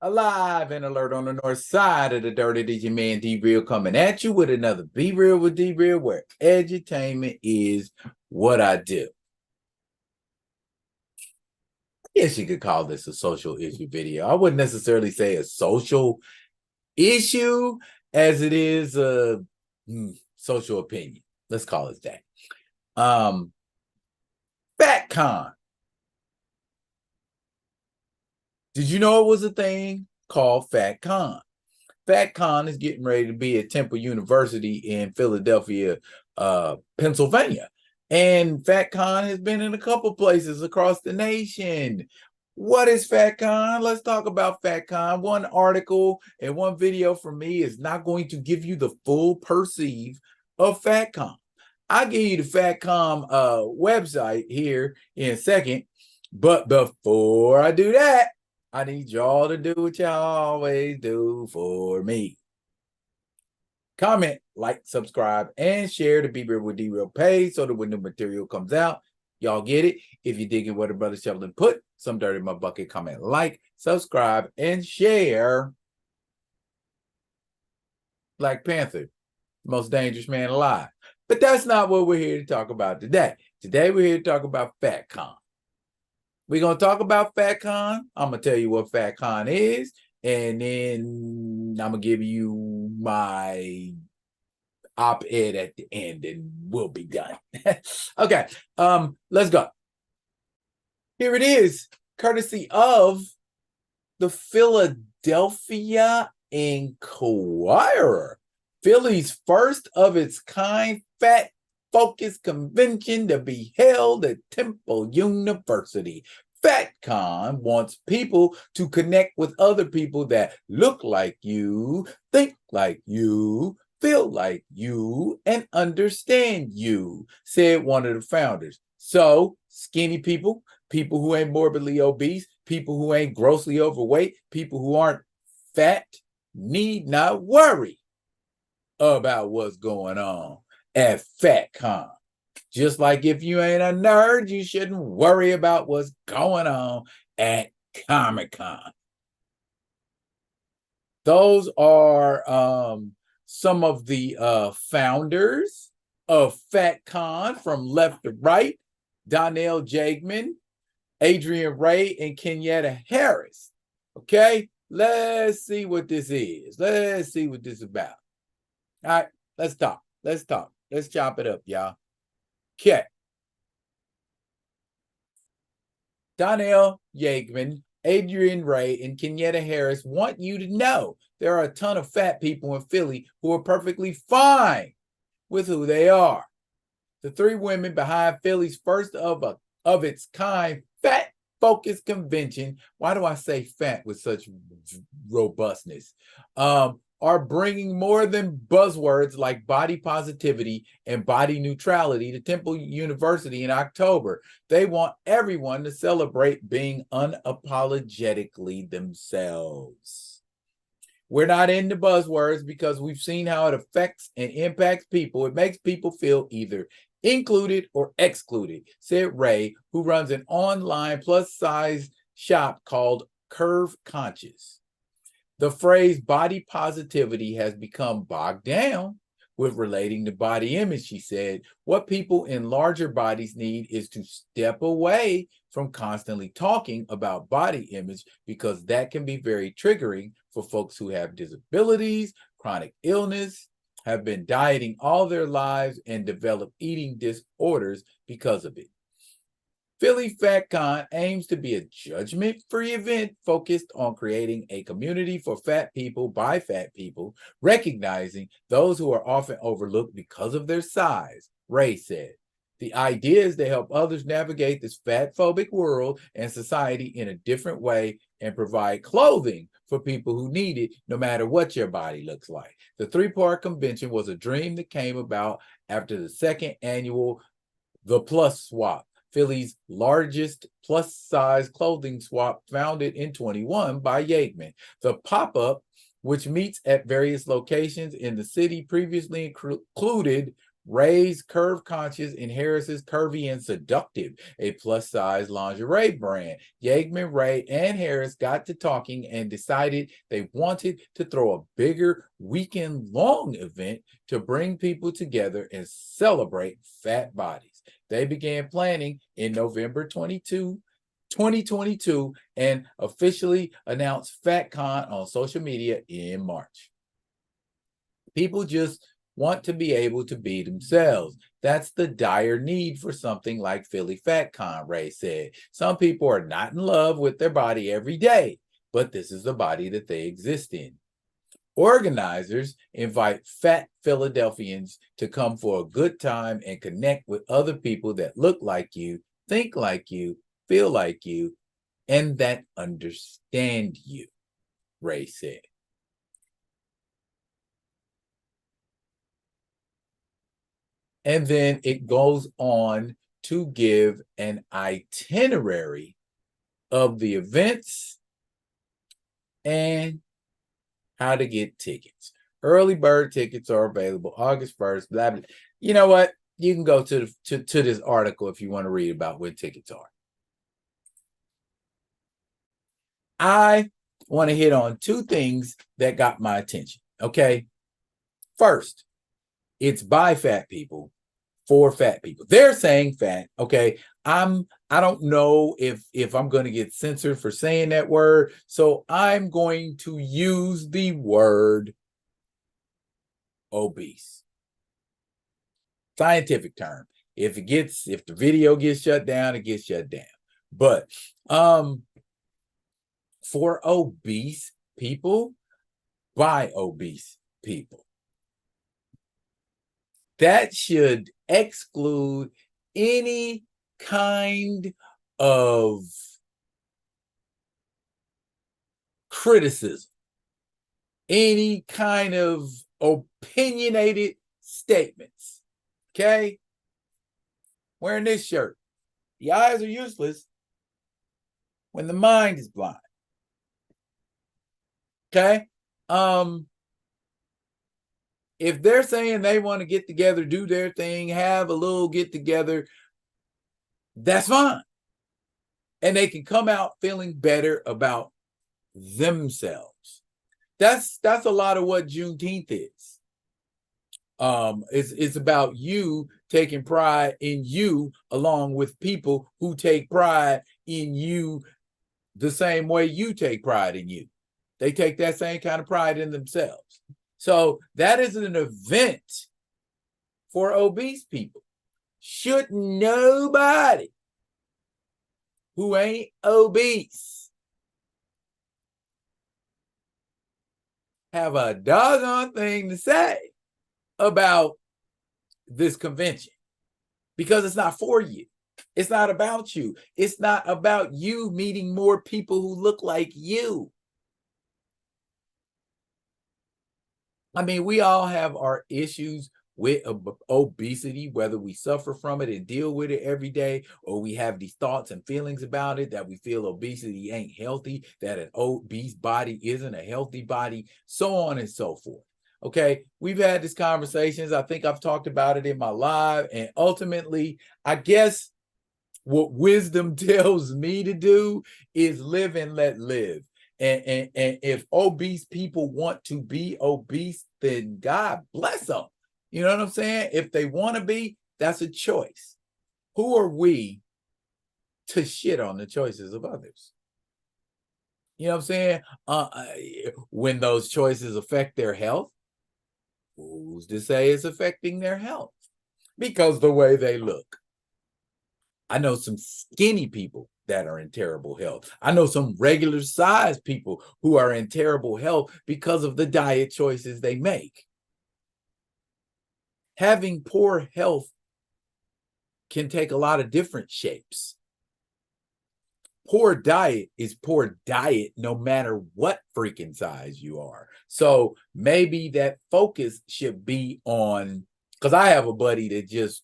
Alive and alert on the north side of the dirt. It is your man D-Real coming at you with another Be Real with D-Real, where edutainment is what I do. I guess you could call this a social issue video. I wouldn't necessarily say a social issue as it is a social opinion. Let's call it that. FatCon. Did you know it was a thing called FatCon? FatCon is getting ready to be at Temple University in Philadelphia, Pennsylvania. And FatCon has been in a couple places across the nation. What is FatCon? Let's talk about FatCon. One article and one video from me is not going to give you the full perceive of FatCon. I'll give you the FatCon website here in a second. But before I do that, I need y'all to do what y'all always do for me. Comment, like, subscribe, and share the Be Real with D-Real page so that when new material comes out, y'all get it. If you're digging what a brother Sheldon put, some dirt in my bucket, comment, like, subscribe, and share. Black Panther, most dangerous man alive. But that's not what we're here to talk about today. Today, we're here to talk about FatCon. We're going to talk about FatCon. I'm going to tell you what FatCon is, and then I'm going to give you my op-ed at the end, and we'll be done. Okay, let's go. Here it is, courtesy of the Philadelphia Inquirer, Philly's first of its kind fat focus convention to be held at Temple University. FatCon wants people to connect with other people that look like you, think like you, feel like you, and understand you, said one of the founders. So, skinny people, people who ain't morbidly obese, people who ain't grossly overweight, people who aren't fat, need not worry about what's going on at FatCon. Just like if you ain't a nerd, you shouldn't worry about what's going on at Comic-Con. Those are some of the founders of FatCon from left to right: Donnell Jagman, Adrian Ray, and Kenyatta Harris. Okay, let's see what this is. Let's see what this is about. All right, let's talk. Let's talk. Let's chop it up, y'all. Okay. Donnell Jagman, Adrian Ray, and Kenyatta Harris want you to know there are a ton of fat people in Philly who are perfectly fine with who they are. The three women behind Philly's first of its kind fat focus convention. Why do I say fat with such robustness? Are bringing more than buzzwords like body positivity and body neutrality to Temple University in October. They want everyone to celebrate being unapologetically themselves. We're not into buzzwords because we've seen how it affects and impacts people. It makes people feel either included or excluded, said Ray, who runs an online plus-size shop called Curve Conscious. The phrase body positivity has become bogged down with relating to body image, she said. What people in larger bodies need is to step away from constantly talking about body image because that can be very triggering for folks who have disabilities, chronic illness, have been dieting all their lives, and develop eating disorders because of it. Philly FatCon aims to be a judgment-free event focused on creating a community for fat people by fat people, recognizing those who are often overlooked because of their size, Ray said. The idea is to help others navigate this fat-phobic world and society in a different way and provide clothing for people who need it, no matter what your body looks like. The three-part convention was a dream that came about after the second annual The Plus Swap, Philly's largest plus-size clothing swap, founded in 21 by Jagman. The pop-up, which meets at various locations in the city, previously included Ray's curve conscious and Harris's curvy and seductive, a plus-size lingerie brand. Yeagman, Ray, and Harris got to talking and decided they wanted to throw a bigger weekend-long event to bring people together and celebrate fat bodies. They began planning in November 2022, and officially announced FatCon on social media in March. People just want to be able to be themselves. That's the dire need for something like Philly FatCon, Ray said. Some people are not in love with their body every day, but this is the body that they exist in. Organizers invite fat Philadelphians to come for a good time and connect with other people that look like you, think like you, feel like you, and that understand you, Ray said. And then it goes on to give an itinerary of the events and how to get tickets. Early bird tickets are available August 1st, blah, blah. You know what? You can go to this article if you want to read about when tickets are. I want to hit on two things that got my attention, okay? First, it's by fat people for fat people. They're saying fat, okay? I don't know if I'm going to get censored for saying that word, so I'm going to use the word obese. Scientific term. If the video gets shut down, it gets shut down. But for obese people, by obese people, that should exclude any kind of criticism, any kind of opinionated statements. Okay? Wearing this shirt. The eyes are useless when the mind is blind. Okay? If they're saying they want to get together, do their thing, have a little get together, that's fine. And they can come out feeling better about themselves. That's a lot of what Juneteenth is. It's about you taking pride in you along with people who take pride in you the same way you take pride in you. They take that same kind of pride in themselves. So that is an event for obese people. Should nobody who ain't obese have a doggone thing to say about this convention? Because it's not for you. It's not about you. It's not about you meeting more people who look like you. I mean, we all have our issues with obesity, whether we suffer from it and deal with it every day, or we have these thoughts and feelings about it, that we feel obesity ain't healthy, that an obese body isn't a healthy body, so on and so forth. Okay, we've had these conversations. I think I've talked about it in my live, and ultimately, I guess what wisdom tells me to do is live and let live. And if obese people want to be obese, then God bless them. You know what I'm saying? If they want to be, that's a choice. Who are we to shit on the choices of others? You know what I'm saying? When those choices affect their health, who's to say it's affecting their health? Because the way they look. I know some skinny people that are in terrible health. I know some regular sized people who are in terrible health because of the diet choices they make. Having poor health can take a lot of different shapes. Poor diet is poor diet no matter what freaking size you are. So maybe that focus should be on, because I have a buddy that just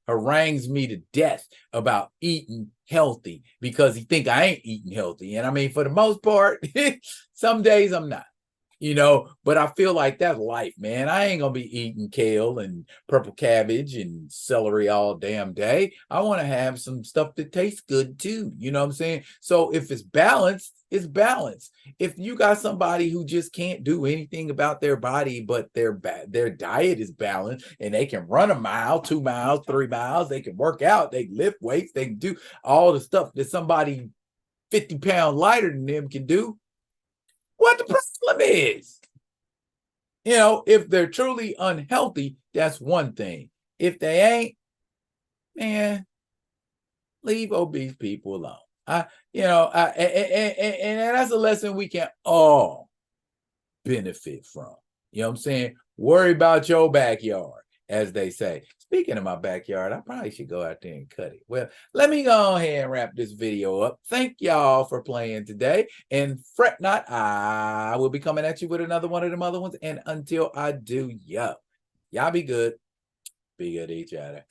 harangues me to death about eating healthy because he think I ain't eating healthy. And I mean, for the most part, some days I'm not. But I feel like that's life, man. I ain't gonna be eating kale and purple cabbage and celery all damn day. I want to have some stuff that tastes good too. You know what I'm saying? So if it's balanced, it's balanced. If you got somebody who just can't do anything about their body, but their diet is balanced and they can run a mile, 2 miles, 3 miles, they can work out, they can lift weights, they can do all the stuff that somebody 50 pounds lighter than them can do. What the problem is? If they're truly unhealthy, that's one thing. If they ain't, man, leave obese people alone. And that's a lesson we can all benefit from. You know what I'm saying? Worry about your backyard, as they say. Speaking of my backyard, I probably should go out there and cut it. Well, let me go ahead and wrap this video up. Thank y'all for playing today. And fret not, I will be coming at you with another one of them other ones. And until I do, y'all be good. Be good to each other.